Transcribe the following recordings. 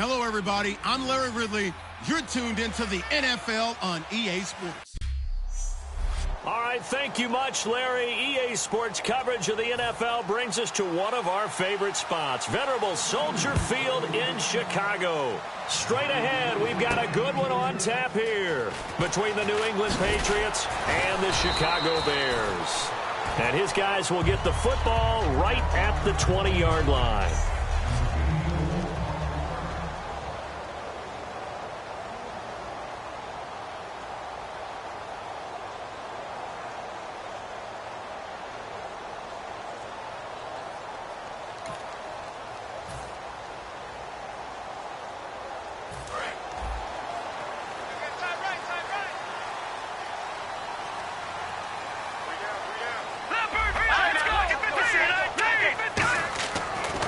Hello, everybody. I'm Larry Ridley. You're tuned into the NFL on EA Sports. All right, thank you much, Larry. EA Sports coverage of the NFL brings us to one of our favorite spots, venerable Soldier Field in Chicago. Straight ahead, we've got a good one on tap here between the New England Patriots and the Chicago Bears. And his guys will get the football right at the 20-yard line.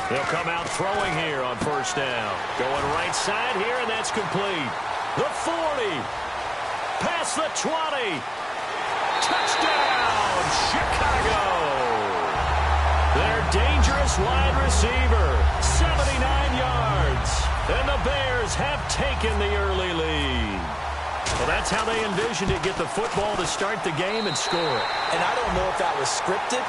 They'll come out throwing here on first down. Going right side here, and that's complete. The 40. Past the 20. Touchdown, Chicago. Their dangerous wide receiver, 79 yards. And the Bears have taken the early lead. Well, that's how they envisioned it, get the football to start the game and score it. And I don't know if that was scripted.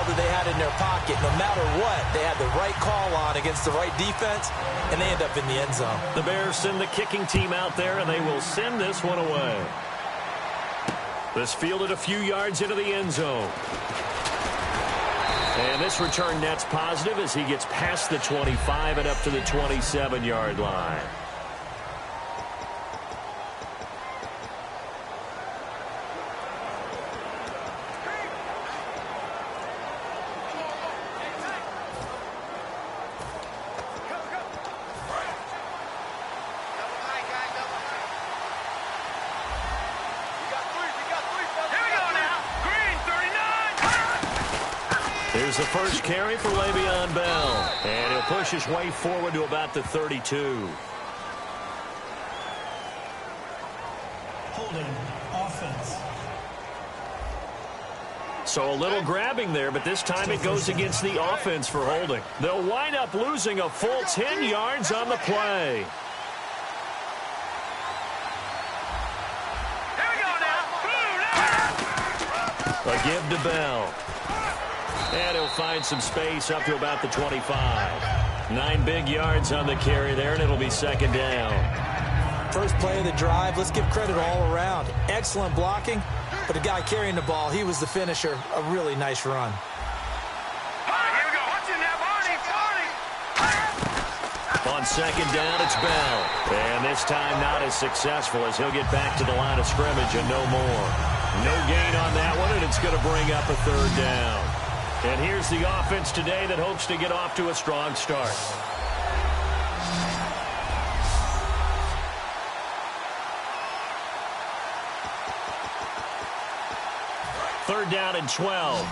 That they had in their pocket. No matter what, they had the right call on against the right defense, and they end up in the end zone. The Bears send the kicking team out there, and they will send this one away. This fielded a few yards into the end zone. And this return net's positive as he gets past the 25 and up to the 27-yard line. Here's the first carry for Le'Veon Bell. And he'll push his way forward to about the 32. Holding offense. So a little grabbing there, but this time it goes against the offense for holding. They'll wind up losing a full 10 yards on the play. Here we go now. A give to Bell. And he'll find some space up to about the 25. 9 big yards on the carry there, and it'll be second down. First play of the drive, let's give credit all around. Excellent blocking, but the guy carrying the ball, he was the finisher. A really nice run. Here we go. Watch it now, Barney. On second down, it's Bell. And this time not as successful as he'll get back to the line of scrimmage and no more. No gain on that one, and it's going to bring up a third down. And here's the offense today that hopes to get off to a strong start. Third down and 12.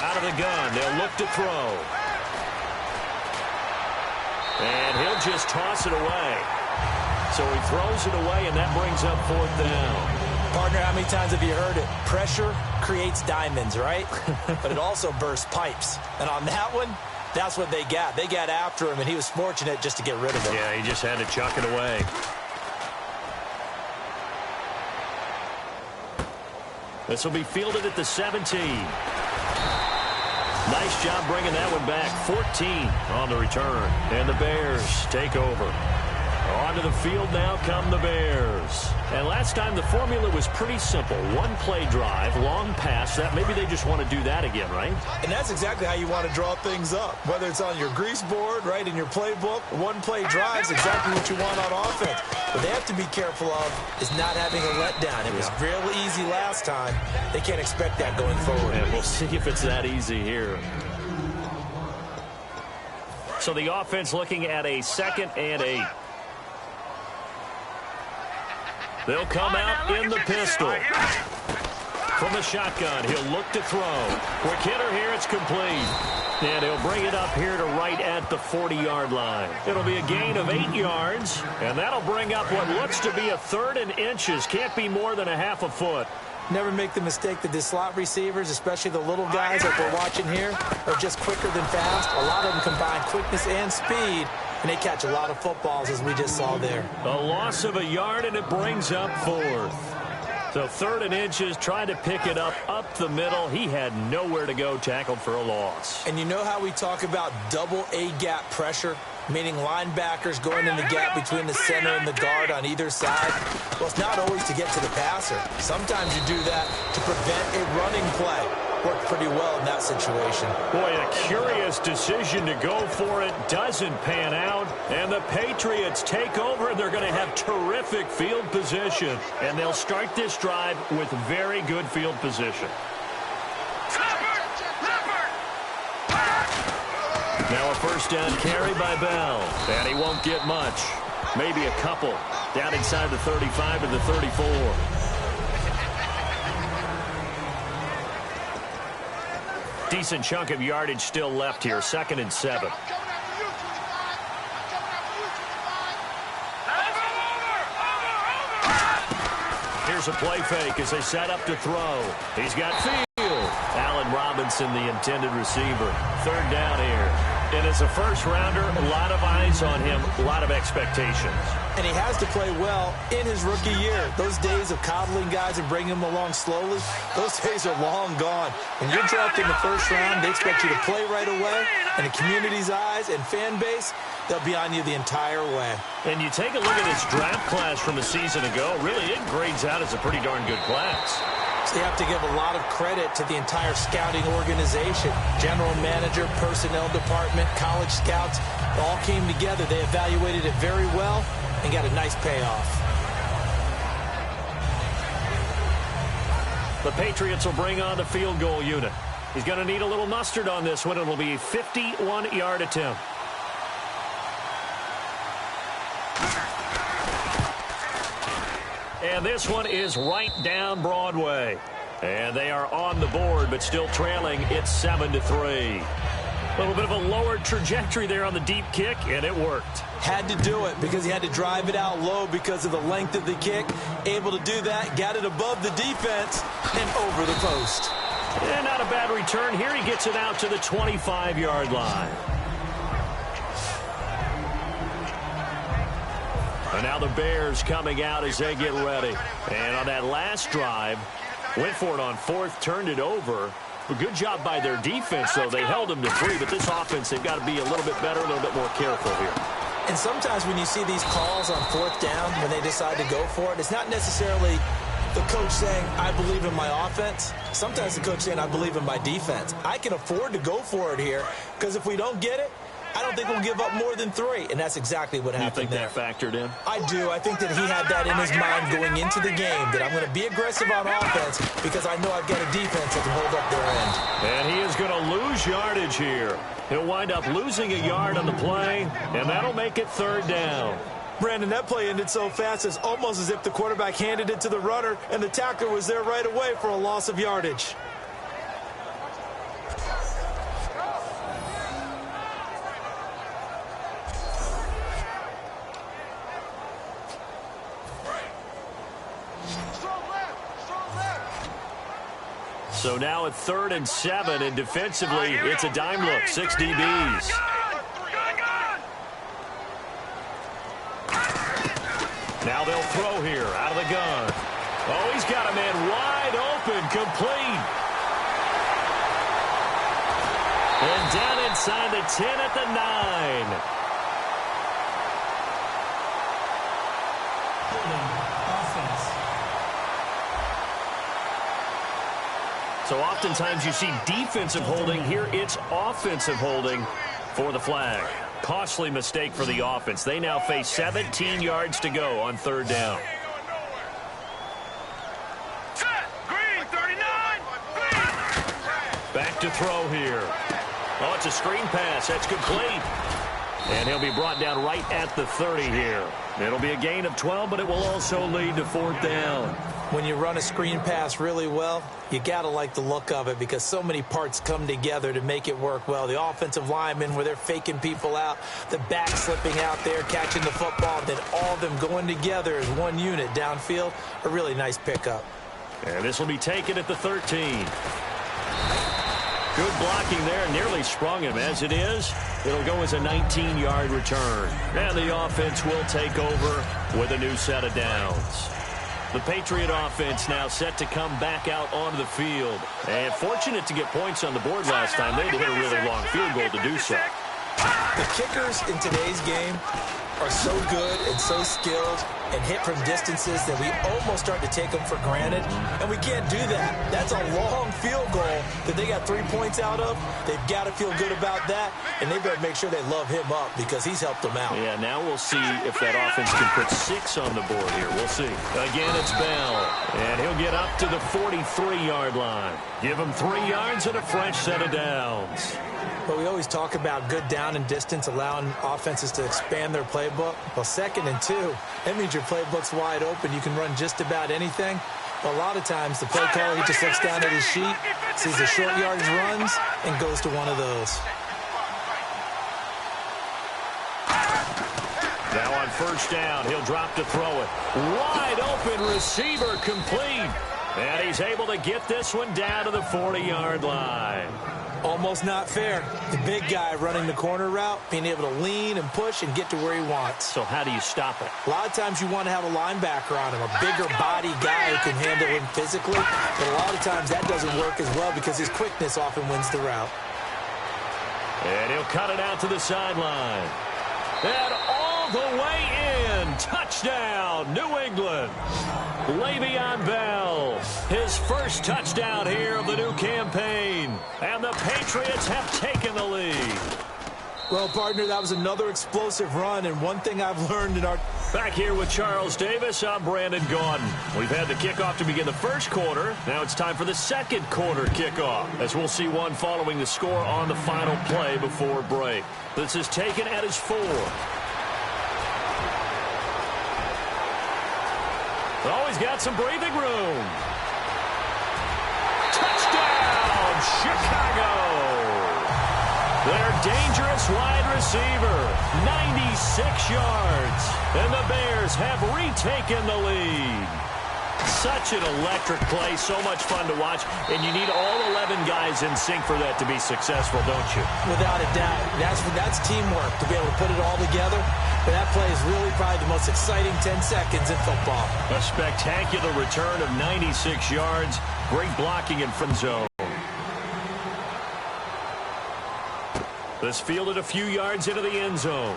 Out of the gun, they'll look to throw. And he'll just toss it away. So he throws it away, and that brings up fourth down. Partner, how many times have you heard it? Pressure creates diamonds, right? But it also bursts pipes. And on that one, that's what they got. They got after him, and he was fortunate just to get rid of it. Yeah, he just had to chuck it away. This will be fielded at the 17. Nice job bringing that one back. 14 on the return. And the Bears take over. Onto the field now come the Bears. And last time the formula was pretty simple. One play drive, long pass. That maybe they just want to do that again, right? And that's exactly how you want to draw things up. Whether it's on your grease board, right, in your playbook, one play drive is exactly what you want on offense. What they have to be careful of is not having a letdown. It was real easy last time. They can't expect that going forward. And we'll see if it's that easy here. So the offense looking at a 2nd and 8. They'll come out in the pistol. From the shotgun, he'll look to throw. Quick hitter here, it's complete. And he'll bring it up here to right at the 40-yard line. It'll be a gain of 8 yards, and that'll bring up what looks to be a 3rd and inches. Can't be more than a half a foot. Never make the mistake that the slot receivers, especially the little guys like we're watching here, are just quicker than fast. A lot of them combine quickness and speed, and they catch a lot of footballs, as we just saw there. A loss of a yard, and it brings up 4th. So 3rd and inches, trying to pick it up the middle. He had nowhere to go, tackled for a loss. And you know how we talk about double A-gap pressure, meaning linebackers going in the gap between the center and the guard on either side? Well, it's not always to get to the passer. Sometimes you do that to prevent a running play. Worked pretty well in that situation. Boy, a curious decision to go for it. Doesn't pan out. And the Patriots take over, and they're going to have terrific field position. And they'll start this drive with very good field position. Now a first down carry by Bell. And he won't get much. Maybe a couple. Down inside the 35 to the 34. Decent chunk of yardage still left here. 2nd and 7. Here's a play fake as they set up to throw. He's got field. Allen Robinson, the intended receiver. 3rd down here. And as a first-rounder, a lot of eyes on him, a lot of expectations. And he has to play well in his rookie year. Those days of coddling guys and bringing them along slowly, those days are long gone. When you're drafted in the first round, they expect you to play right away. And the community's eyes and fan base, they'll be on you the entire way. And you take a look at his draft class from a season ago, really it grades out as a pretty darn good class. So you have to give a lot of credit to the entire scouting organization. General manager, personnel department, college scouts, all came together. They evaluated it very well and got a nice payoff. The Patriots will bring on the field goal unit. He's going to need a little mustard on this one. It'll be a 51-yard attempt. And this one is right down Broadway. And they are on the board, but still trailing. It's 7-3. A little bit of a lower trajectory there on the deep kick, and it worked. Had to do it because he had to drive it out low because of the length of the kick. Able to do that, got it above the defense, and over the post. And not a bad return here. He gets it out to the 25-yard line. And now the Bears coming out as they get ready. And on that last drive, went for it on 4th, turned it over. A good job by their defense, though. They held them to 3, but this offense, they've got to be a little bit better, a little bit more careful here. And sometimes when you see these calls on 4th down, when they decide to go for it, it's not necessarily the coach saying, I believe in my offense. Sometimes the coach saying, I believe in my defense. I can afford to go for it here because if we don't get it, I don't think we'll give up more than 3, and that's exactly what happened there. You think that factored in? I do. I think that he had that in his mind going into the game, that I'm going to be aggressive on offense because I know I've got a defense that can hold up their end. And he is going to lose yardage here. He'll wind up losing a yard on the play, and that'll make it 3rd down. Brandon, that play ended so fast, it's almost as if the quarterback handed it to the runner, and the tackler was there right away for a loss of yardage. So now at 3rd and 7, and defensively, it's a dime look, 6 DBs. Now they'll throw here, out of the gun. Oh, he's got a man wide open, complete. And down inside the 10 at the 9. So oftentimes you see defensive holding. Here it's offensive holding for the flag. Costly mistake for the offense. They now face 17 yards to go on 3rd down. Green, 39. Back to throw here. Oh, it's a screen pass. That's complete. And he'll be brought down right at the 30 here. It'll be a gain of 12, but it will also lead to 4th down. When you run a screen pass really well, you got to like the look of it because so many parts come together to make it work well. The offensive linemen, where they're faking people out, the back slipping out there, catching the football, then all of them going together as one unit downfield, a really nice pickup. And this will be taken at the 13. Good blocking there, nearly sprung him. As it is, it'll go as a 19-yard return. And the offense will take over with a new set of downs. The Patriot offense now set to come back out onto the field. And fortunate to get points on the board last time. They had to hit a really long field goal to do so. The kickers in today's game are so good and so skilled and hit from distances that we almost start to take them for granted. And we can't do that. That's a long field goal that they got 3 points out of. They've got to feel good about that, and they better make sure they love him up because he's helped them out. Yeah, now we'll see if that offense can put 6 on the board here. We'll see. Again, it's Bell, and he'll get up to the 43-yard line. Give him 3 yards and a fresh set of downs. But we always talk about good down and distance, allowing offenses to expand their playbook. Well, 2nd and 2, that means your playbook's wide open. You can run just about anything. But a lot of times, the play caller, he just looks down at his sheet, sees the short yardage runs, and goes to one of those. Now on first down, he'll drop to throw it. Wide open receiver complete. And he's able to get this one down to the 40-yard line. Almost not fair. The big guy running the corner route, being able to lean and push and get to where he wants. So how do you stop it? A lot of times you want to have a linebacker on him, a bigger body guy who can handle him physically. But a lot of times that doesn't work as well because his quickness often wins the route. And he'll cut it out to the sideline. And all the way in. Touchdown, New England. Le'Veon Bell, his first touchdown here of the new campaign. And the Patriots have taken the lead. Well, partner, that was another explosive run, and one thing I've learned in our... Back here with Charles Davis, I'm Brandon Gaudin. We've had the kickoff to begin the first quarter. Now it's time for the second quarter kickoff, as we'll see one following the score on the final play before break. This is taken at his 4. Always got some breathing room. Touchdown, Chicago. Their dangerous wide receiver, 96 yards. And the Bears have retaken the lead. Such an electric play, so much fun to watch. And you need all 11 guys in sync for that to be successful, don't you? Without a doubt. That's teamwork, to be able to put it all together. But that play is really probably the most exciting 10 seconds in football. A spectacular return of 96 yards. Great blocking in front zone. This fielded a few yards into the end zone.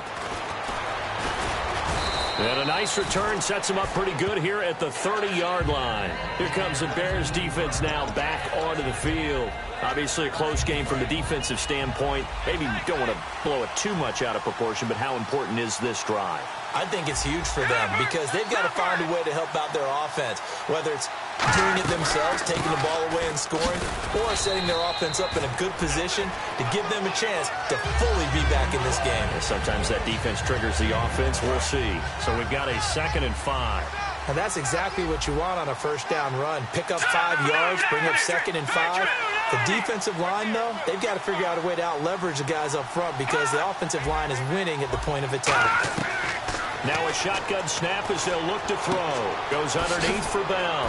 And a nice return sets him up pretty good here at the 30-yard line. Here comes the Bears defense now back onto the field. Obviously a close game from the defensive standpoint. Maybe you don't want to blow it too much out of proportion, but how important is this drive? I think it's huge for them because they've got to find a way to help out their offense, whether it's doing it themselves, taking the ball away and scoring, or setting their offense up in a good position to give them a chance to fully be back in this game. And sometimes that defense triggers the offense. We'll see. So we've got a 2nd and 5. And that's exactly what you want on a first down run. Pick up 5 yards, bring up 2nd and 5. The defensive line, though, they've got to figure out a way to out-leverage the guys up front because the offensive line is winning at the point of attack. Now a shotgun snap as they'll look to throw. Goes underneath for Bell.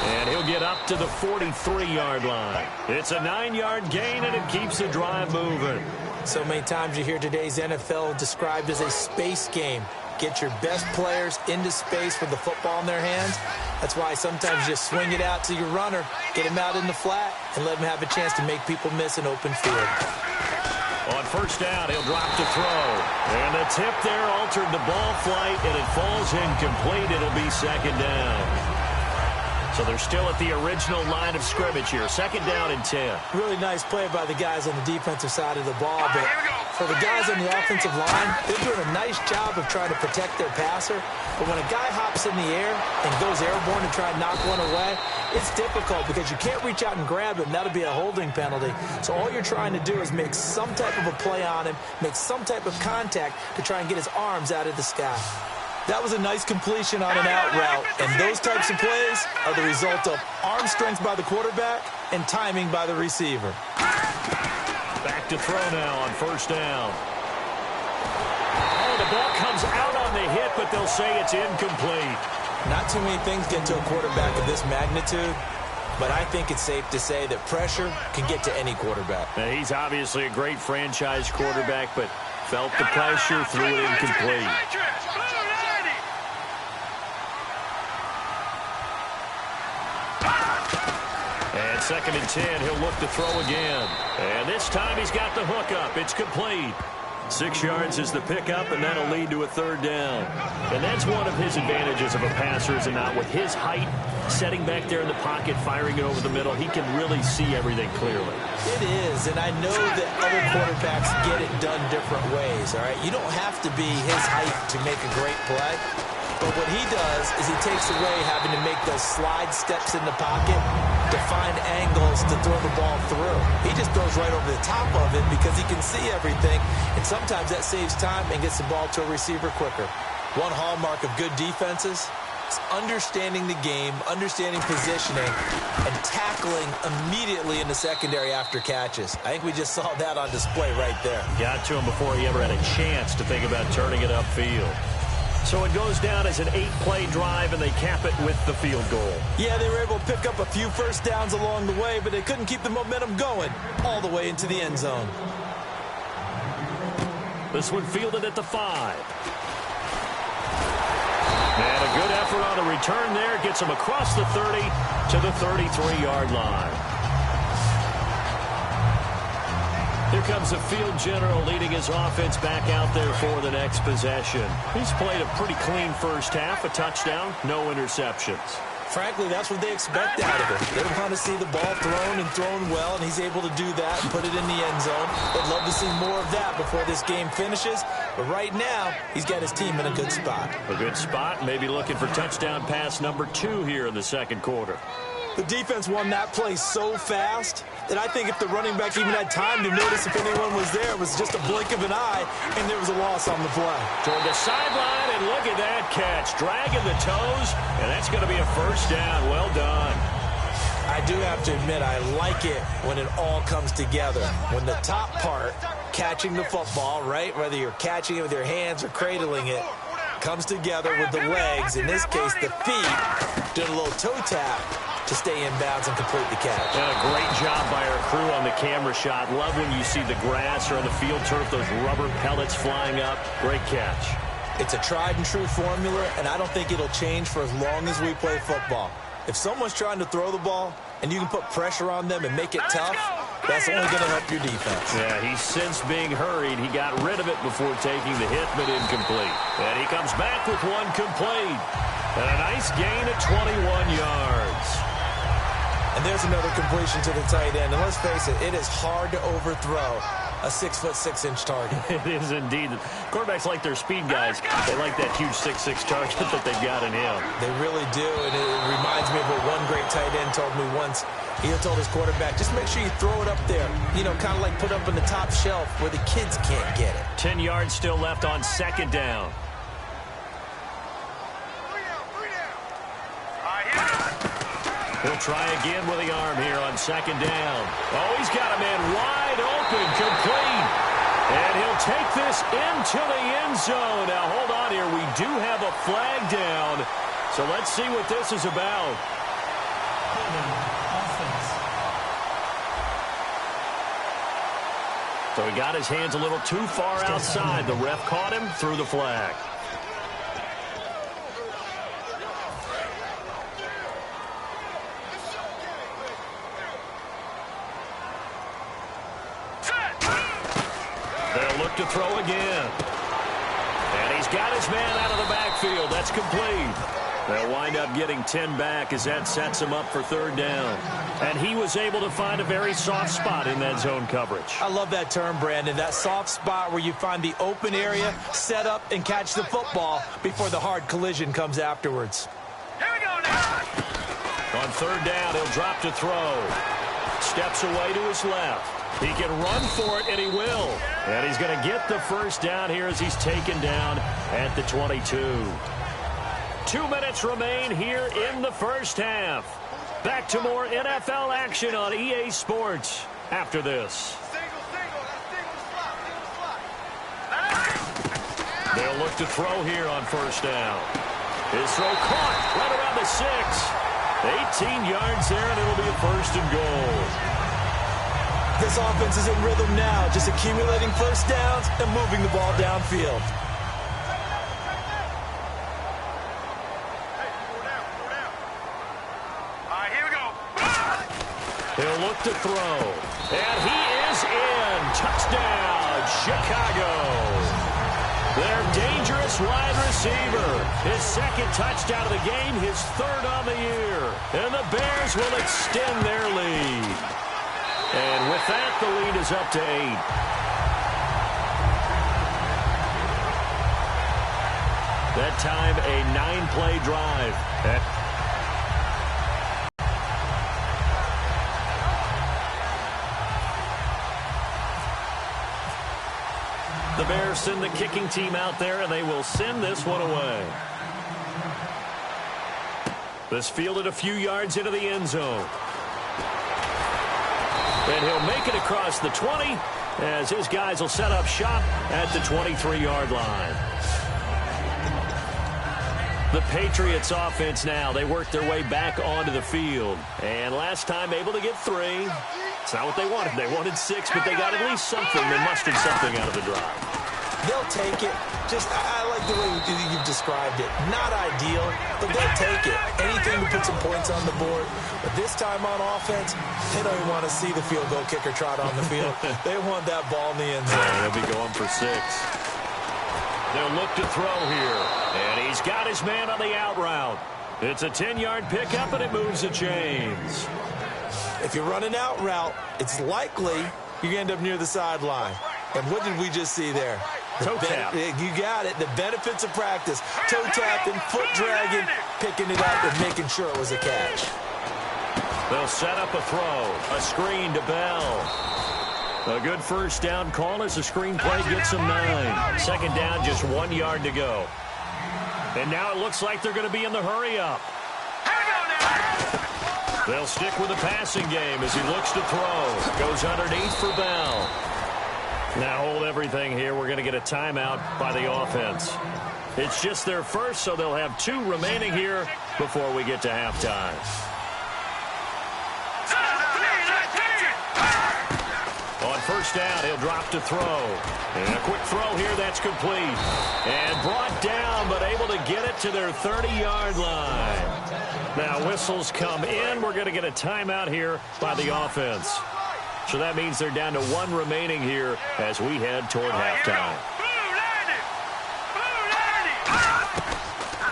And he'll get up to the 43-yard line. It's a 9-yard gain, and it keeps the drive moving. So many times you hear today's NFL described as a space game. Get your best players into space with the football in their hands. That's why sometimes you just swing it out to your runner, get him out in the flat, and let him have a chance to make people miss an open field. On first down, he'll drop to throw. And the tip there altered the ball flight, and it falls incomplete. It'll be 2nd down. So they're still at the original line of scrimmage here. 2nd down and 10. Really nice play by the guys on the defensive side of the ball, but for the guys on the offensive line, they're doing a nice job of trying to protect their passer. But when a guy hops in the air and goes airborne to try and knock one away, it's difficult because you can't reach out and grab him. That'll be a holding penalty. So all you're trying to do is make some type of a play on him, make some type of contact to try and get his arms out of the sky. That was a nice completion on an out route, and those types of plays are the result of arm strength by the quarterback and timing by the receiver. Back to throw now on first down. Oh, the ball comes out on the hit, but they'll say it's incomplete. Not too many things get to a quarterback of this magnitude, but I think it's safe to say that pressure can get to any quarterback. Now, he's obviously a great franchise quarterback, but felt the pressure, threw it incomplete. And 2nd and 10, he'll look to throw again. And this time he's got the hook up. It's complete. 6 yards is the pickup, and that'll lead to a 3rd down. And that's one of his advantages of a passer, is it not? With his height, setting back there in the pocket, firing it over the middle, he can really see everything clearly. It is, and I know that other quarterbacks get it done different ways, all right? You don't have to be his height to make a great play. But what he does is he takes away having to make those slide steps in the pocket to find angles to throw the ball through. He just throws right over the top of it because he can see everything, and sometimes that saves time and gets the ball to a receiver quicker. One hallmark of good defenses is understanding the game, understanding positioning, and tackling immediately in the secondary after catches. I think we just saw that on display right there. Got to him before he ever had a chance to think about turning it upfield. So it goes down as an 8-play drive, and they cap it with the field goal. Yeah, they were able to pick up a few first downs along the way, but they couldn't keep the momentum going all the way into the end zone. This one fielded at the 5. And a good effort on the return there. Gets him across the 30 to the 33-yard line. Here comes the field general leading his offense back out there for the next possession. He's played a pretty clean first half, a touchdown, no interceptions. Frankly, that's what they expect out of him. They want to see the ball thrown and thrown well, and he's able to do that and put it in the end zone. They'd love to see more of that before this game finishes, but right now, he's got his team in a good spot. A good spot, maybe looking for touchdown pass number 2 here in the 2nd quarter. The defense won that play so fast that I think if the running back even had time to notice if anyone was there, it was just a blink of an eye, and there was a loss on the play. Toward the sideline, and look at that catch. Dragging the toes, and that's going to be a first down. Well done. I do have to admit, I like it when it all comes together. When the top part, catching the football, right, whether you're catching it with your hands or cradling it, comes together with the legs, in this case the feet, doing a little toe tap to stay in bounds and complete the catch. And a great job by our crew on the camera shot. Love when you see the grass or on the field turf, those rubber pellets flying up. Great catch. It's a tried and true formula, and I don't think it'll change for as long as we play football. If someone's trying to throw the ball and you can put pressure on them and make it tough, that's only going to help your defense. Yeah, he's since being hurried. He got rid of it before taking the hit, but incomplete. And he comes back with one complete. And a nice gain of 21 yards. And there's another completion to the tight end. And let's face it, it is hard to overthrow a 6'6" target. It is indeed. Quarterbacks like their speed guys. They like that huge 6'6" target that they've got in him. They really do, and it reminds me of what one great tight end told me once. He told his quarterback, just make sure you throw it up there. You know, kind of like put up on the top shelf where the kids can't get it. 10 yards still left on 2nd down. He'll try again with the arm here on 2nd down. Oh, he's got a man wide open, complete. And he'll take this into the end zone. Now, hold on here. We do have a flag down. So let's see what this is about. So he got his hands a little too far outside. The ref caught him, threw the flag. They'll look to throw again. And he's got his man out of the backfield. That's complete. They'll wind up getting 10 back as that sets him up for 3rd down. And he was able to find a very soft spot in that zone coverage. I love that term, Brandon. That soft spot where you find the open area, set up, and catch the football before the hard collision comes afterwards. Here we go now. On 3rd down, he'll drop to throw. Steps away to his left. He can run for it, and he will. And he's going to get the first down here as he's taken down at the 22. 2 minutes remain here in the first half. Back to more NFL action on EA Sports after this. They'll look to throw here on first down. His throw caught right around the 6. 18 yards there, and it'll be a first and goal. This offense is in rhythm now, just accumulating first downs and moving the ball downfield. He'll look to throw. And he is in. Touchdown, Chicago. Their dangerous wide receiver. His second touchdown of the game, his third on the year. And the Bears will extend their lead. And with that, the lead is up to 8. That time, a 9-play drive. The Bears send the kicking team out there, and they will send this one away. This fielded a few yards into the end zone. And he'll make it across the 20 as his guys will set up shop at the 23-yard line. The Patriots offense now, they work their way back onto the field. And last time able to get 3. It's not what they wanted. They wanted 6, but they got at least something. They mustered something out of the drive. They'll take it. I like the way you've described it. Not ideal, but they'll take it. Anything to put some points on the board. But this time on offense, they don't even want to see the field goal kicker trot on the field. They want that ball in the end zone. Yeah, they'll be going for 6. They'll look to throw here. And he's got his man on the out route. It's a 10-yard pickup, and it moves the chains. If you run an out route, it's likely you end up near the sideline. And what did we just see there? Toe tap. You got it. The benefits of practice. Toe tapping, foot dragging, picking it up, and making sure it was a catch. They'll set up a throw. A screen to Bell. A good first down call as the screen play gets them 9. Second down, just 1 yard to go. And now it looks like they're going to be in the hurry-up. They'll stick with the passing game as he looks to throw. Goes underneath for Bell. Now hold everything here. We're going to get a timeout by the offense. It's just their first, so they'll have 2 remaining here before we get to halftime. On first down, he'll drop to throw. And a quick throw here, that's complete. And brought down, but able to get it to their 30-yard line. Now whistles come in. We're going to get a timeout here by the offense. So that means they're down to 1 remaining here as we head toward halftime.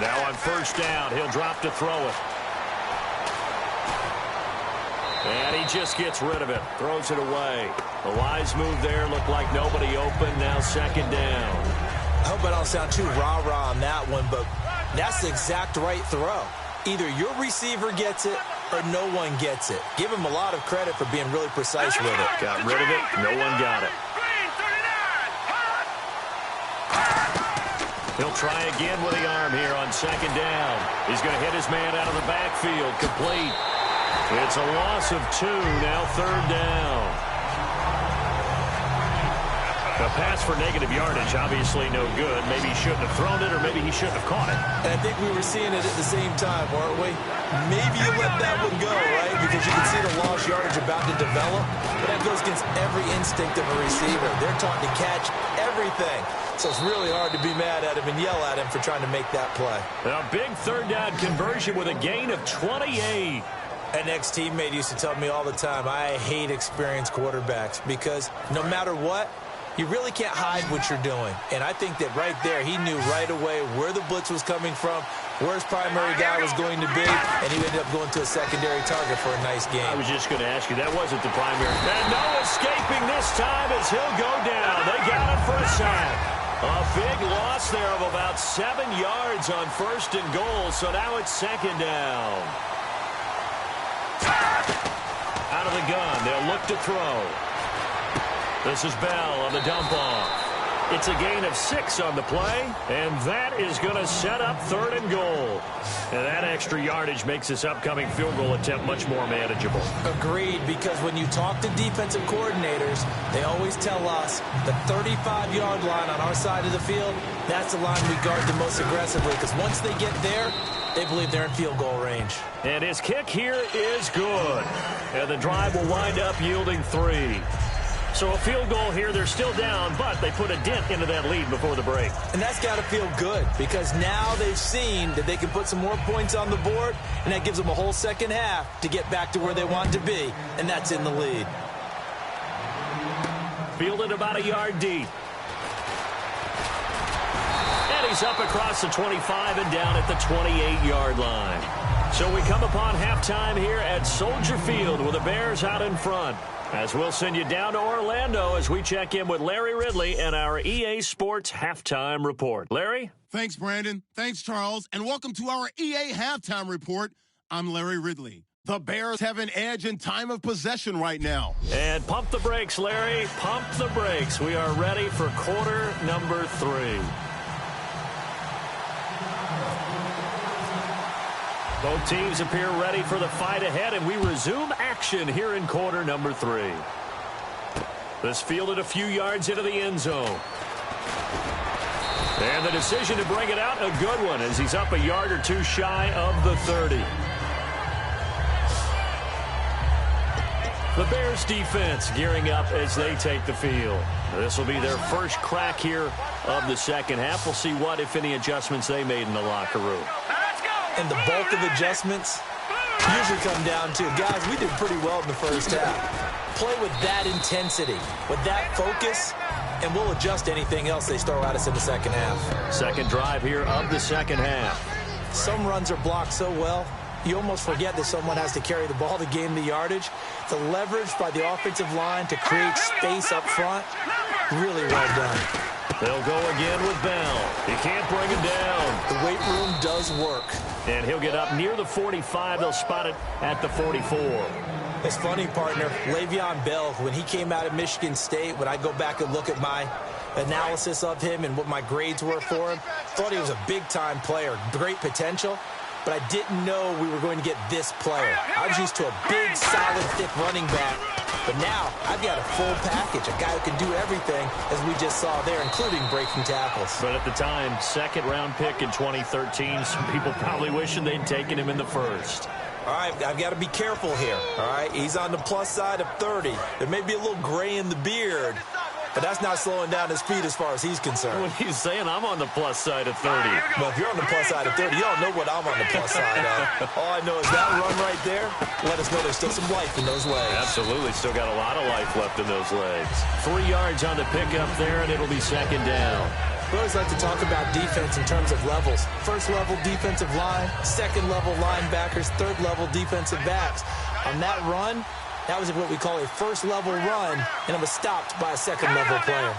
Now on first down, he'll drop to throw it. And he just gets rid of it, throws it away. A wise move there, looked like nobody open, now second down. I hope I don't sound too rah-rah on that one, but that's the exact right throw. Either your receiver gets it or no one gets it. Give him a lot of credit for being really precise with it. Got rid of it, no one got it. He'll try again with the arm here on second down. He's going to hit his man out of the backfield, complete. It's a loss of 2, now third down. A pass for negative yardage, obviously no good. Maybe he shouldn't have thrown it, or maybe he shouldn't have caught it. And I think we were seeing it at the same time, weren't we? Maybe you let that one go, right? Because you can see the lost yardage about to develop. But that goes against every instinct of a receiver. They're taught to catch everything. So it's really hard to be mad at him and yell at him for trying to make that play. A big third down conversion with a gain of 28. An ex-teammate used to tell me all the time, I hate experienced quarterbacks because no matter what, you really can't hide what you're doing. And I think that right there, he knew right away where the blitz was coming from, where his primary guy was going to be, and he ended up going to a secondary target for a nice game. I was just going to ask you, that wasn't the primary. And no escaping this time as he'll go down. They got him for a sack. A big loss there of about 7 yards on first and goal, so now it's second down. Out of the gun, they'll look to throw. This is Bell on the dump off. It's a gain of 6 on the play, and that is going to set up 3rd and goal. And that extra yardage makes this upcoming field goal attempt much more manageable. Agreed, because when you talk to defensive coordinators, they always tell us the 35-yard line on our side of the field, that's the line we guard the most aggressively, because once they get there, they believe they're in field goal range. And his kick here is good. And the drive will wind up yielding 3. So a field goal here, they're still down, but they put a dent into that lead before the break. And that's got to feel good, because now they've seen that they can put some more points on the board, and that gives them a whole second half to get back to where they want to be, and that's in the lead. Fielded about a yard deep. And he's up across the 25 and down at the 28-yard line. So we come upon halftime here at Soldier Field with the Bears out in front. As we'll send you down to Orlando as we check in with Larry Ridley and our EA Sports Halftime Report. Larry? Thanks, Brandon. Thanks, Charles. And welcome to our EA Halftime Report. I'm Larry Ridley. The Bears have an edge in time of possession right now. And pump the brakes, Larry. Pump the brakes. We are ready for quarter number 3. Both teams appear ready for the fight ahead, and we resume action here in quarter number 3. This fielded a few yards into the end zone. And the decision to bring it out, a good one, as he's up a yard or 2 shy of the 30. The Bears defense gearing up as they take the field. This will be their first crack here of the second half. We'll see what, if any, adjustments they made in the locker room. And the bulk of adjustments usually come down to, guys, we did pretty well in the first half. Play with that intensity, with that focus, and we'll adjust anything else they throw at us in the second half. Second drive here of the second half. Some runs are blocked so well, you almost forget that someone has to carry the ball to gain the yardage. The leverage by the offensive line to create space up front, really well done. They'll go again with Bell. He can't bring him down. The weight room does work. And he'll get up near the 45. They'll spot it at the 44. It's funny, partner. Le'Veon Bell, when he came out of Michigan State, when I go back and look at my analysis of him and what my grades were for him, thought he was a big-time player, great potential, but I didn't know we were going to get this player. I was used to a big, solid, thick running back. But now, I've got a full package, a guy who can do everything, as we just saw there, including breaking tackles. But at the time, second-round pick in 2013, some people probably wishing they'd taken him in the first. All right, I've got to be careful here, all right? He's on the plus side of 30. There may be a little gray in the beard, but that's not slowing down his speed as far as he's concerned. What he's saying, I'm on the plus side of 30. Well, if you're on the plus side of 30, you don't know what I'm on the plus side of. All I know is that run right there, let us know there's still some life in those legs. Absolutely, still got a lot of life left in those legs. 3 yards on the pickup there, and it'll be second down. We always like to talk about defense in terms of levels. First level defensive line, second level linebackers, third level defensive backs. On that run, that was what we call a first level run, and it was stopped by a second level player.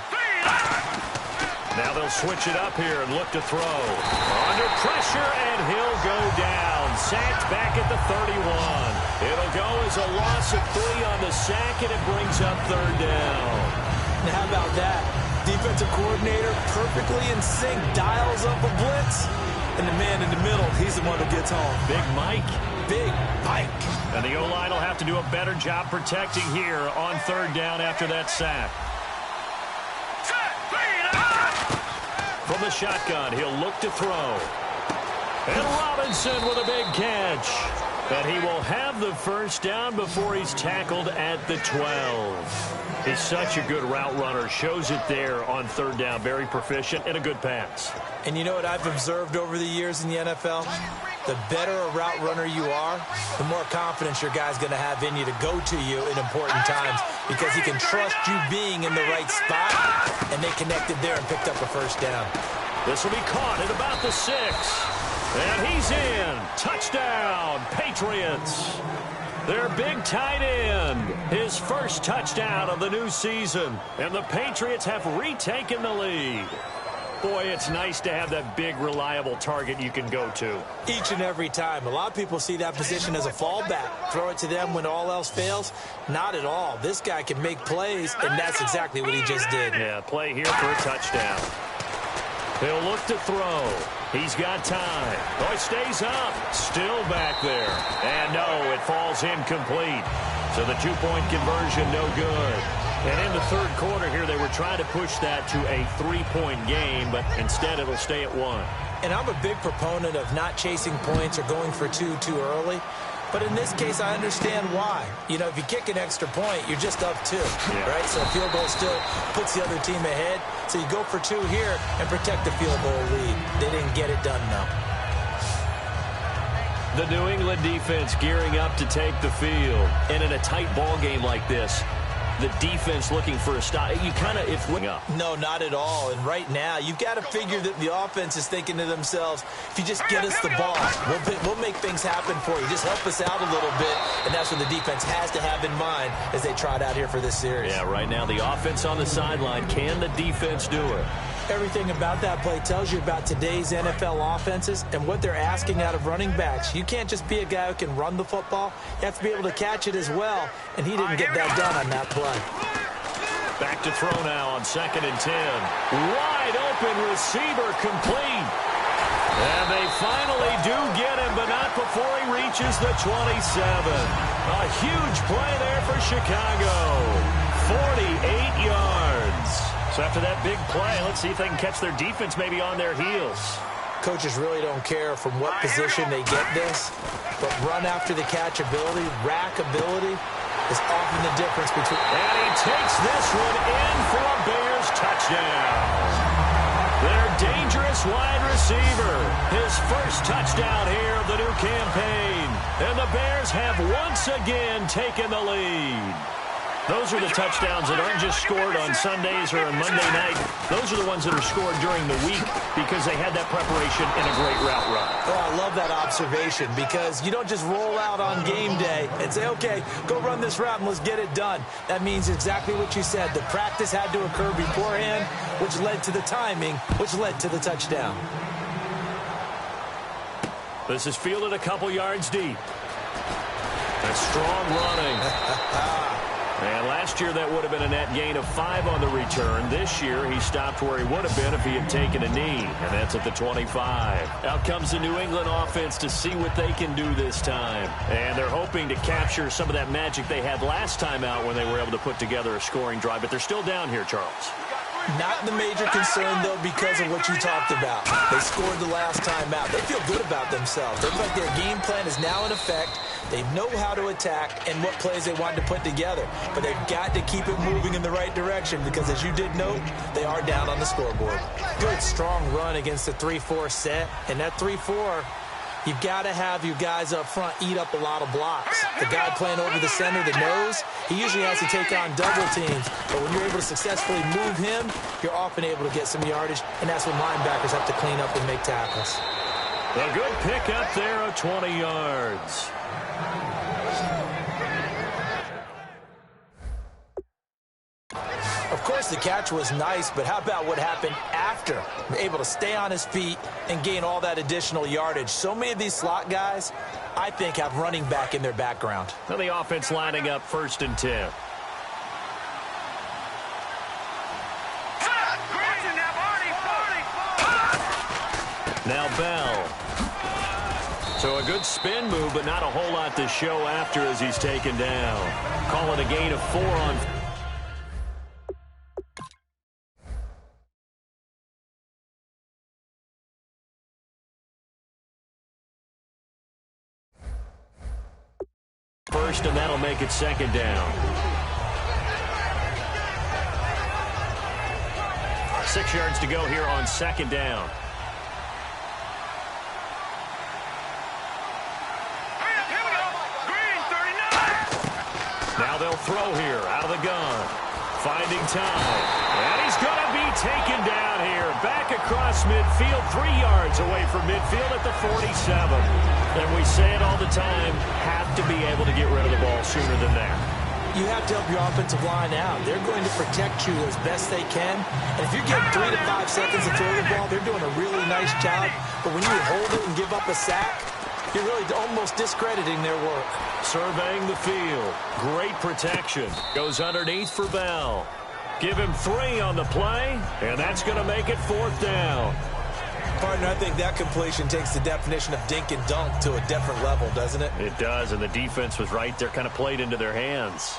Now they'll switch it up here and look to throw. Under pressure, and he'll go down. Sacked back at the 31. It'll go as a loss of 3 on the sack, and it brings up third down. Now how about that? Defensive coordinator perfectly in sync, dials up a blitz, and the man in the middle, he's the one who gets home. Big Mike. Big Mike. And the O-line will have to do a better job protecting here on third down after that sack. From the shotgun, he'll look to throw. And Robinson with a big catch. And he will have the first down before he's tackled at the 12. He's such a good route runner. Shows it there on third down. Very proficient and a good pass. And you know what I've observed over the years in the NFL? The better a route runner you are, the more confidence your guy's going to have in you to go to you in important times, because he can trust you being in the right spot, and they connected there and picked up a first down. This will be caught at about the 6. And he's in. Touchdown, Patriots. Their big tight end, his first touchdown of the new season. And the Patriots have retaken the lead. Boy, it's nice to have that big, reliable target you can go to. Each and every time. A lot of people see that position as a fallback. Throw it to them when all else fails. Not at all. This guy can make plays, and that's exactly what he just did. Yeah, play here for a touchdown. He'll look to throw. He's got time. Oh, he stays up. Still back there. And no, it falls incomplete. So the two-point conversion, no good. And in the third quarter here, they were trying to push that to a three-point game, but instead it'll stay at one. And I'm a big proponent of not chasing points or going for two too early. But in this case, I understand why. You know, if you kick an extra point, you're just up two, right? So a field goal still puts the other team ahead. So you go for two here and protect the field goal lead. They didn't get it done, though. The New England defense gearing up to take the field. And in a tight ball game like this, the defense looking for a stop. You kind of, if we up. No, not at all. And right now, you've got to figure that the offense is thinking to themselves, if you just get us the ball, we'll make things happen for you. Just help us out a little bit. And that's what the defense has to have in mind as they trot out here for this series. Yeah, right now, the offense on the sideline. Can the defense do it? Everything about that play tells you about today's NFL offenses and what they're asking out of running backs. You can't just be a guy who can run the football. You have to be able to catch it as well, and he didn't get that done on that play. Back to throw now on 2nd and 10. Wide open receiver complete. And they finally do get him, but not before he reaches the 27. A huge play there for Chicago. 48 yards. So after that big play, let's see if they can catch their defense maybe on their heels. Coaches really don't care from what position they get this, but run after the catch ability, rack ability is often the difference between. And he takes this one in for a Bears touchdown. Their dangerous wide receiver. His first touchdown here of the new campaign. And the Bears have once again taken the lead. Those are the touchdowns that aren't just scored on Sundays or on Monday night. Those are the ones that are scored during the week because they had that preparation and a great route run. Oh, I love that observation because you don't just roll out on game day and say, okay, go run this route and let's get it done. That means exactly what you said. The practice had to occur beforehand, which led to the timing, which led to the touchdown. This is fielded a couple yards deep. That's strong running. And last year, that would have been a net gain of 5 on the return. This year, he stopped where he would have been if he had taken a knee, and that's at the 25. Out comes the New England offense to see what they can do this time. And they're hoping to capture some of that magic they had last time out when they were able to put together a scoring drive. But they're still down here, Charles. Not the major concern, though, because of what you talked about. They scored the last time out. They feel good about themselves. They feel like their game plan is now in effect. They know how to attack and what plays they want to put together. But they've got to keep it moving in the right direction because, as you did note, they are down on the scoreboard. Good, strong run against the 3-4 set. And that 3-4, you've got to have your guys up front eat up a lot of blocks. The guy playing over the center, the nose, he usually has to take on double teams. But when you're able to successfully move him, you're often able to get some yardage, and that's when linebackers have to clean up and make tackles. A good pick up there of 20 yards. Of course, the catch was nice, but how about what happened after? Able to stay on his feet and gain all that additional yardage. So many of these slot guys, I think, have running back in their background. Now the offense lining up 1st and 10. Now Bell. So a good spin move, but not a whole lot to show after as he's taken down. Call it a gain of 4 on. First, and that'll make it 2nd down. 6 yards to go here on 2nd down. Now they'll throw here out of the gun. Finding time. And he's going to be taken down here. Back across midfield, 3 yards away from midfield at the 47. And we say it all the time, have to be able to get rid of the ball sooner than that. you have to help your offensive line out. They're going to protect you as best they can. And if you're getting 3 to 5 seconds to throw the ball, they're doing a really nice job. But when you hold it and give up a sack, you're really almost discrediting their work. Surveying the field. Great protection. Goes underneath for Bell. Give him 3 on the play, and that's going to make it 4th down. Partner, I think that completion takes the definition of dink and dunk to a different level, doesn't it? It does, and the defense was right there, kind of played into their hands.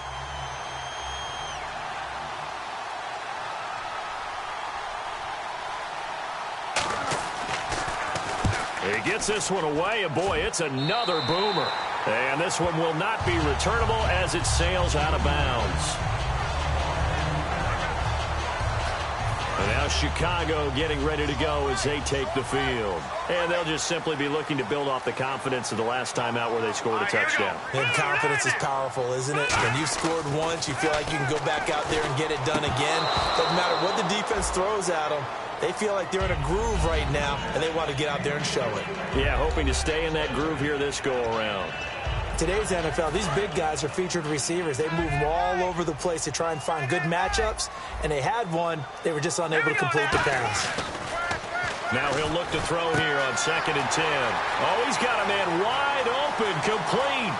He gets this one away, and boy, it's another boomer. And this one will not be returnable as it sails out of bounds. And now Chicago getting ready to go as they take the field. And they'll just simply be looking to build off the confidence of the last time out where they scored a touchdown. And confidence is powerful, isn't it? When you've scored once, you feel like you can go back out there and get it done again. Doesn't matter what the defense throws at them. They feel like they're in a groove right now, and they want to get out there and show it. Yeah, hoping to stay in that groove here this go-around. Today's NFL, these big guys are featured receivers. They move them all over the place to try and find good matchups, and they had one. They were just unable to complete the pass. Now he'll look to throw here on 2nd and 10. Oh, he's got a man wide open, complete.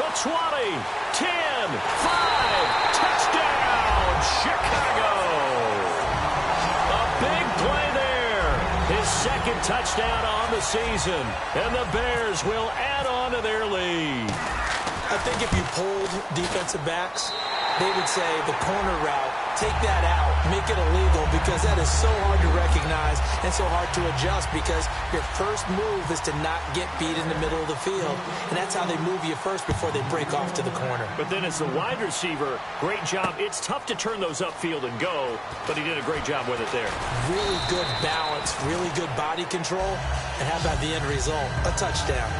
The 20, 10, 5, touchdown, Chicago. A big play there. His 2nd touchdown on the season, and the Bears will add on to their lead. I think if you polled defensive backs, they would say the corner route, take that out, make it illegal, because that is so hard to recognize and so hard to adjust, because your first move is to not get beat in the middle of the field, and that's how they move you first before they break off to the corner. But then as the wide receiver, great job. It's tough to turn those upfield and go, but he did a great job with it there. Really good balance, really good body control, and how about the end result? A touchdown.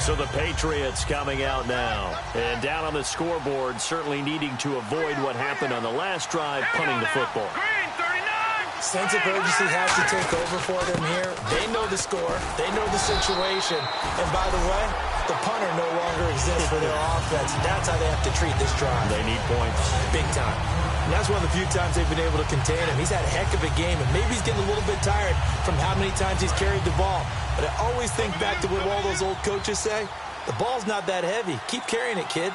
So the Patriots coming out now. And down on the scoreboard, certainly needing to avoid what happened on the last drive, punting the football. Sense of urgency has to take over for them here. They know the score. They know the situation. And by the way, the punter no longer exists for their offense. That's how they have to treat this drive. They need points. Big time. And that's one of the few times they've been able to contain him. He's had a heck of a game, and maybe he's getting a little bit tired from how many times he's carried the ball. But I always think back to what all those old coaches say. The ball's not that heavy. Keep carrying it, kid.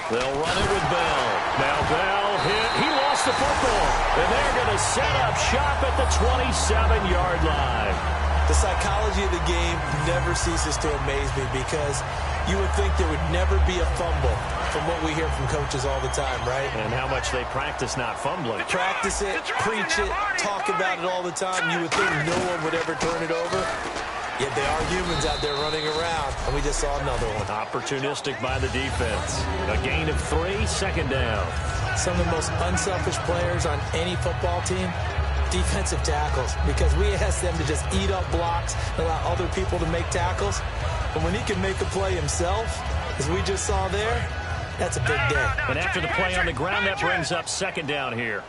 They'll run it with Bell. Now Bell hit. He lost the football. And they're going to set up shop at the 27-yard line. The psychology of the game never ceases to amaze me, because you would think there would never be a fumble from what we hear from coaches all the time, right? And how much they practice not fumbling. Practice it, preach it, talk about it all the time. You would think no one would ever turn it over. Yet they are humans out there running around, and we just saw another one. Opportunistic by the defense. A gain of 3, 2nd down. Some of the most unselfish players on any football team, defensive tackles, because we ask them to just eat up blocks and allow other people to make tackles. But when he can make a play himself, as we just saw there, that's a big day. And after the play on the ground, that brings up 2nd down here.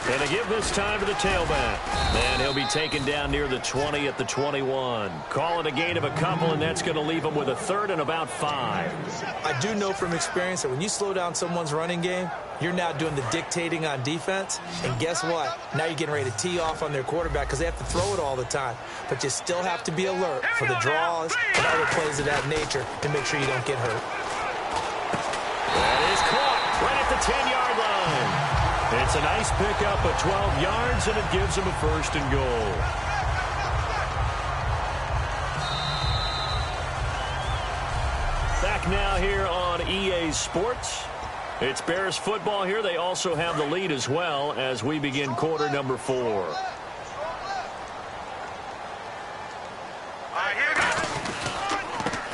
And to give this time to the tailback. And he'll be taken down near the 20 at the 21. Call it a gain of a couple, and that's going to leave him with a 3rd and about 5. I do know from experience that when you slow down someone's running game, you're now doing the dictating on defense. And guess what? Now you're getting ready to tee off on their quarterback, because they have to throw it all the time. But you still have to be alert for the draws and other plays of that nature to make sure you don't get hurt. That is caught right at the 10-yard line. It's a nice pickup of 12 yards, and it gives him a 1st and goal. Back now here on EA Sports. It's Bears football here. They also have the lead as well as we begin quarter number 4.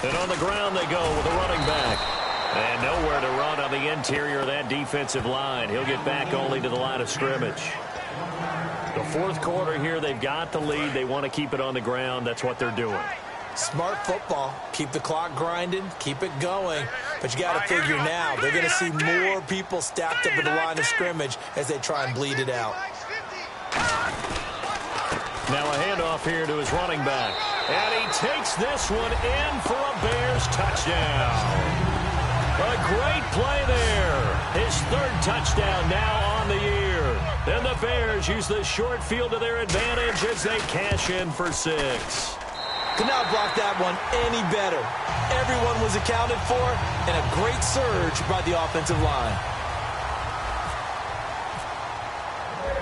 And on the ground they go with a running back. And nowhere to run on the interior of that defensive line. He'll get back only to the line of scrimmage. The 4th quarter here, they've got the lead. They want to keep it on the ground. That's what they're doing. Smart football. Keep the clock grinding. Keep it going. But you got to figure now, they're going to see more people stacked up at the line of scrimmage as they try and bleed it out. Now a handoff here to his running back. And he takes this one in for a Bears touchdown. A great play there. His third touchdown now on the year. And the Bears use the short field to their advantage as they cash in for 6. Could not block that one any better. Everyone was accounted for, and a great surge by the offensive line.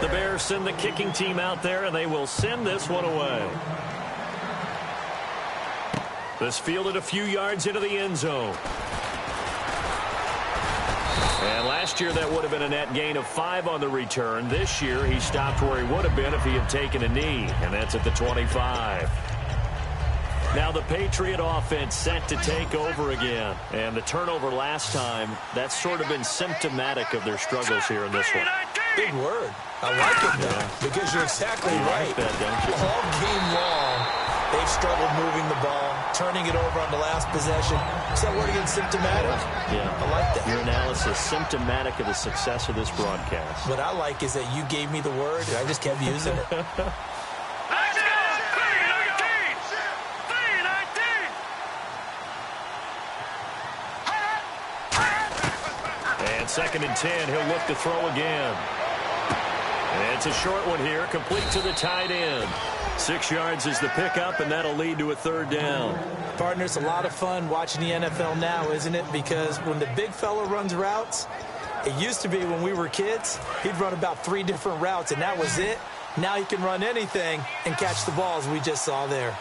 The Bears send the kicking team out there, and they will send this one away. This fielded a few yards into the end zone. And last year, that would have been a net gain of 5 on the return. This year, he stopped where he would have been if he had taken a knee, and that's at the 25. Now the Patriot offense set to take over again. And the turnover last time, that's sort of been symptomatic of their struggles here in this one. Big word. I like it, though, because you're exactly right. Like that, don't you? All game long, they've struggled moving the ball, turning it over on the last possession. Is that word again, symptomatic? Yeah. I like that. Your analysis, symptomatic of the success of this broadcast. What I like is that you gave me the word, and I just kept using it. And 2nd and 10, he'll look to throw again. And it's a short one here, complete to the tight end. 6 yards is the pickup, and that'll lead to a 3rd down. Partner, it's a lot of fun watching the NFL now, isn't it? Because when the big fella runs routes, it used to be when we were kids, he'd run about 3 different routes, and that was it. Now he can run anything and catch the ball, as we just saw there.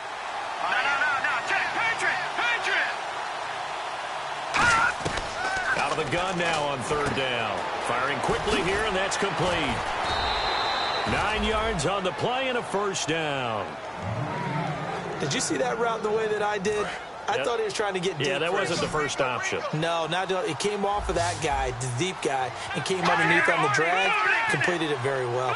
Out of the gun now on 3rd down. Firing quickly here, and that's complete. 9 yards on the play and a 1st down. Did you see that route the way that I did? I Yep. thought he was trying to get deep. Yeah, that first. wasn't the first option. No, it came off of that guy, the deep guy, and came underneath on the drag. Completed it very well.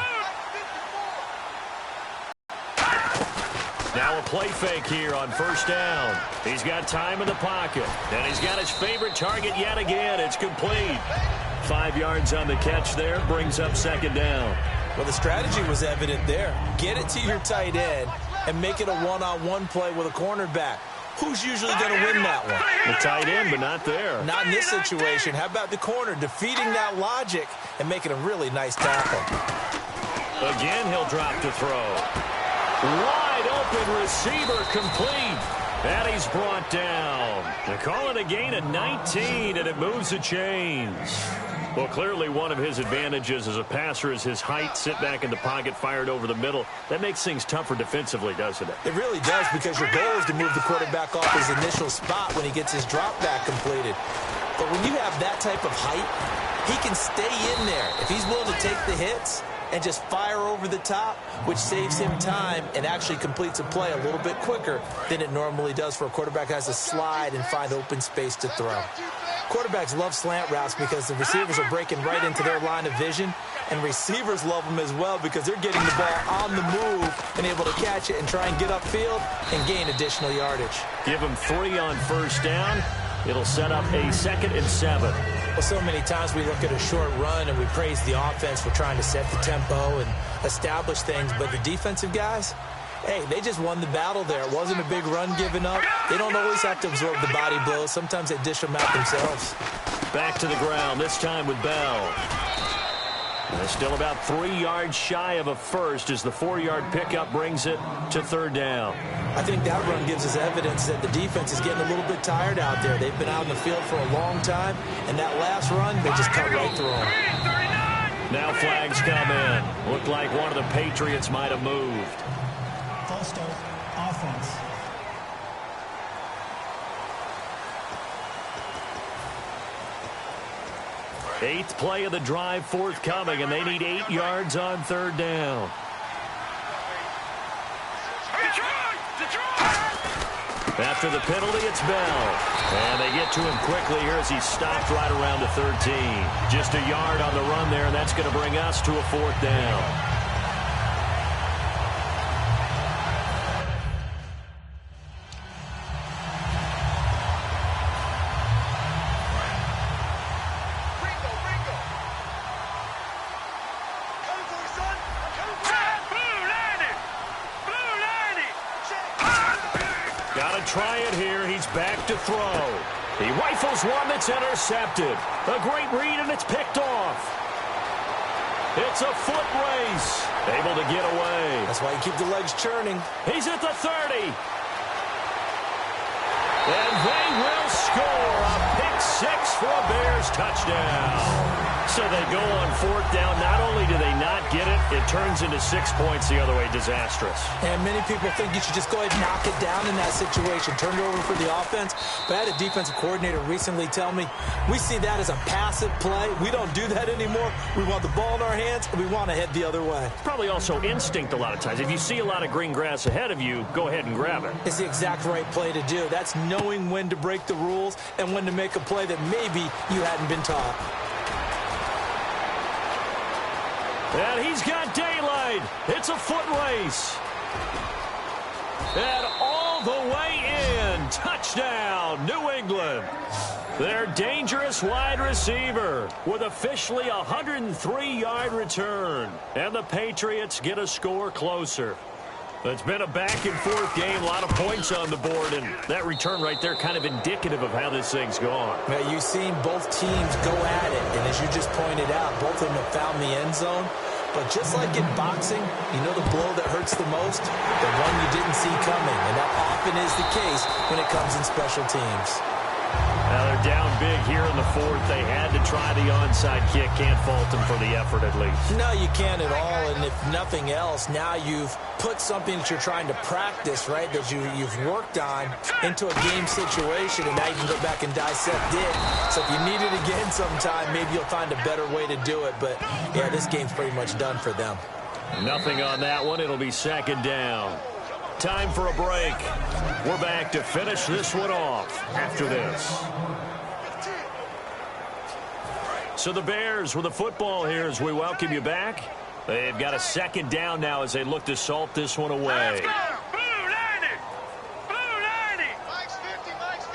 Now a play fake here on 1st down. He's got time in the pocket, and he's got his favorite target yet again. It's complete. 5 yards on the catch there, brings up 2nd down. Well, the strategy was evident there. Get it to your tight end and make it a one-on-one play with a cornerback. Who's usually going to win that one? The tight end, but not there. Not in this situation. How about the corner defeating that logic and making a really nice tackle? Again, he'll drop to throw. Wide open receiver complete. And he's brought down. They call it a gain of 19, and it moves the chains. Well, clearly one of his advantages as a passer is his height, sit back in the pocket, fired over the middle. That makes things tougher defensively, doesn't it? It really does, because your goal is to move the quarterback off his initial spot when he gets his drop back completed. But when you have that type of height, he can stay in there. If he's willing to take the hits and just fire over the top, which saves him time and actually completes a play a little bit quicker than it normally does for a quarterback who has to slide and find open space to throw. Quarterbacks love slant routes because the receivers are breaking right into their line of vision, and receivers love them as well because they're getting the ball on the move and able to catch it and try and get upfield and gain additional yardage. Give him 3 on 1st down. It'll set up a 2nd and 7. Well, so many times we look at a short run and we praise the offense for trying to set the tempo and establish things, but the defensive guys, hey, they just won the battle there. It wasn't a big run given up. They don't always have to absorb the body blows. Sometimes they dish them out themselves. Back to the ground, this time with Bell. They're still about 3 yards shy of a first as the 4-yard pickup brings it to 3rd down. I think that run gives us evidence that the defense is getting a little bit tired out there. They've been out in the field for a long time, and that last run, they just cut right through them. Now flags come in. Looked like one of the Patriots might have moved. False start, offense. Eighth play of the drive forthcoming, and they need 8 yards on 3rd down. After the penalty, it's Bell. And they get to him quickly here as he's stopped right around the 13. Just a yard on the run there, and that's going to bring us to a 4th down. try it here. He's back to throw. He rifles one that's intercepted. A great read, and it's picked off. It's a foot race. Able to get away. That's why you keep the legs churning. He's at the 30. And they will score a pick-6 for a Bears touchdown. So they go on fourth down. Not only do they not get it, it turns into 6 points the other way. Disastrous. And many people think you should just go ahead and knock it down in that situation. Turn it over for the offense. But I had a defensive coordinator recently tell me, we see that as a passive play. We don't do that anymore. We want the ball in our hands, and we want to head the other way. Probably also instinct a lot of times. If you see a lot of green grass ahead of you, go ahead and grab it. It's the exact right play to do. That's knowing when to break the rules and when to make a play that maybe you hadn't been taught. And he's got daylight. It's a foot race. And all the way in. Touchdown, New England. Their dangerous wide receiver with officially a 103-yard return. And the Patriots get a score closer. It's been a back-and-forth game, a lot of points on the board, and that return right there kind of indicative of how this thing's gone. Now, you've seen both teams go at it, and as you just pointed out, both of them have found the end zone. But just like in boxing, you know the blow that hurts the most? The one you didn't see coming, and that often is the case when it comes in special teams. Now they're down big here in the fourth. They had to try the onside kick. Can't fault them for the effort at least. No, you can't at all. And if nothing else, now you've put something that you're trying to practice, right, that you've worked on into a game situation, and now you can go back and dissect it. So if you need it again sometime, maybe you'll find a better way to do it. But, yeah, this game's pretty much done for them. Nothing on that one. It'll be second down. Time for a break. We're back to finish this one off after this. So the Bears with the football here as we welcome you back. They've got a second down now as they look to salt this one away. Let's go! Blue 90! Blue 90! Mike's 50, Mike's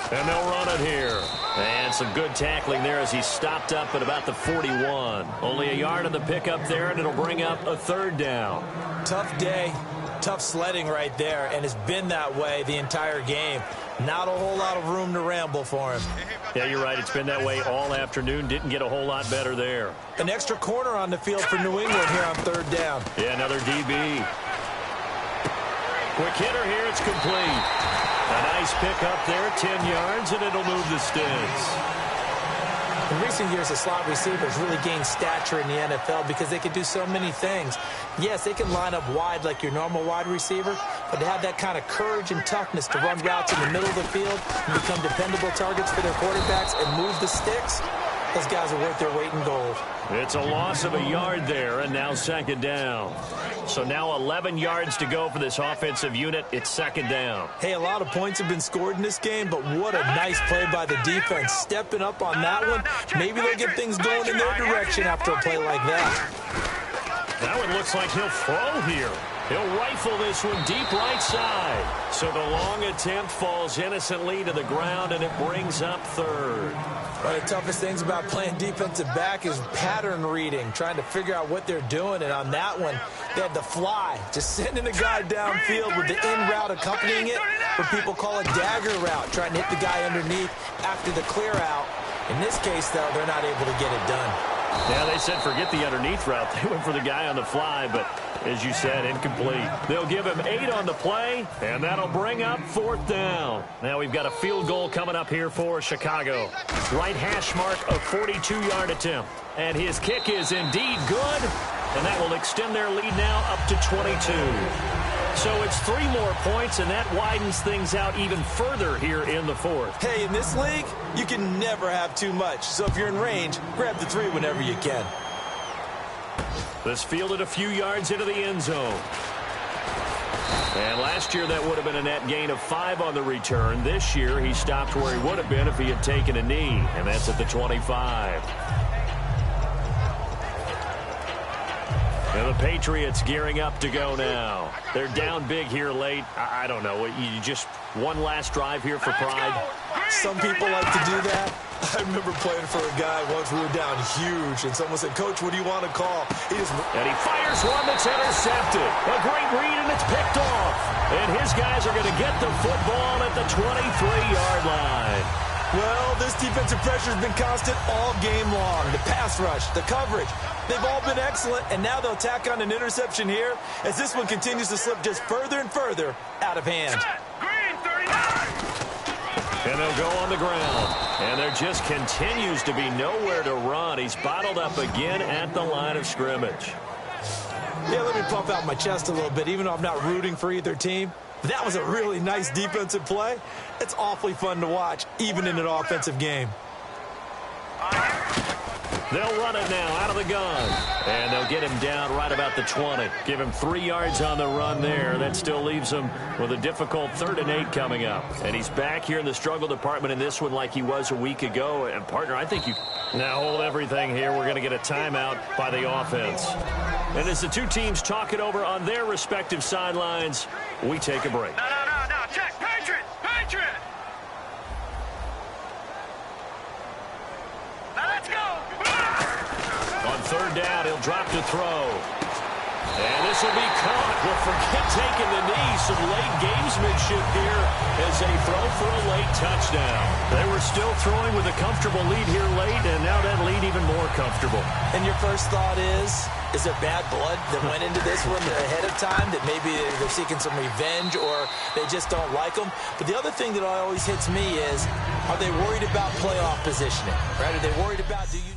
50. And they'll run it here. And some good tackling there as he stopped up at about the 41. Only a yard of the pickup there, and it'll bring up a third down. Tough day, tough sledding right there, and it's been that way the entire game. Not a whole lot of room to ramble for him. Yeah, you're right. It's been that way all afternoon. Didn't get a whole lot better there. An extra corner on the field for New England here on third down. Yeah, another DB. Quick hitter here. It's complete. A nice pickup there, 10 yards, and it'll move the sticks. In recent years, the slot receivers really gained stature in the NFL because they can do so many things. Yes, they can line up wide like your normal wide receiver, but to have that kind of courage and toughness to run routes in the middle of the field and become dependable targets for their quarterbacks and move the sticks, those guys are worth their weight in gold. It's a loss of a yard there, and now second down. So now 11 yards to go for this offensive unit. It's second down. Hey, a lot of points have been scored in this game, but what a nice play by the defense. Stepping up on that one, maybe they'll get things going in their direction after a play like that. That one looks like he'll throw here. He'll rifle this one deep right side. So the long attempt falls innocently to the ground, and it brings up third. One of the toughest things about playing defensive back is pattern reading, trying to figure out what they're doing. And on that one, they had the fly, just sending a guy downfield with the in route accompanying it, what people call a dagger route, trying to hit the guy underneath after the clear out. In this case, though, they're not able to get it done. Yeah, they said forget the underneath route. They went for the guy on the fly, but as you said, incomplete. They'll give him 8 on the play, and that'll bring up fourth down. Now we've got a field goal coming up here for Chicago. Right hash mark, a 42-yard attempt. And his kick is indeed good, and that will extend their lead now up to 22. So it's 3 more points, and that widens things out even further here in the fourth. Hey, in this league, you can never have too much. So if you're in range, grab the 3 whenever you can. This fielded a few yards into the end zone. And last year, that would have been a net gain of 5 on the return. This year, he stopped where he would have been if he had taken a knee, and that's at the 25. And the Patriots gearing up to go now. They're down big here late. I don't know. You just one last drive here for pride. Some people like to do that. I remember playing for a guy once. We were down huge, and someone said, "Coach, what do you want to call?" And he fires one that's intercepted. A great read, and it's picked off. And his guys are going to get the football at the 23-yard line. Well, this defensive pressure has been constant all game long. The pass rush, the coverage, they've all been excellent, and now they'll tack on an interception here as this one continues to slip just further and further out of hand. Green 39. And they'll go on the ground. And there just continues to be nowhere to run. He's bottled up again at the line of scrimmage. Yeah, let me pump out my chest a little bit, even though I'm not rooting for either team. That was a really nice defensive play. It's awfully fun to watch, even in an offensive game. They'll run it now out of the gun. And they'll get him down right about the 20. Give him 3 yards on the run there. That still leaves him with a difficult 3rd and 8 coming up. And he's back here in the struggle department in this one like he was a week ago. And, partner, I think you now hold everything here. We're going to get a timeout by the offense. And as the two teams talk it over on their respective sidelines, we take a break. No. Check. Patriot. Now let's go. On 3rd down, he'll drop to throw. And this will be caught. Well, forget taking the knee. Some late gamesmanship here as they throw for a late touchdown. They were still throwing with a comfortable lead here late, and now that lead even more comfortable. And your first thought is there bad blood that went into this one ahead of time, that maybe they're seeking some revenge or they just don't like them? But the other thing that always hits me is, are they worried about playoff positioning? Right? Are they worried about, do you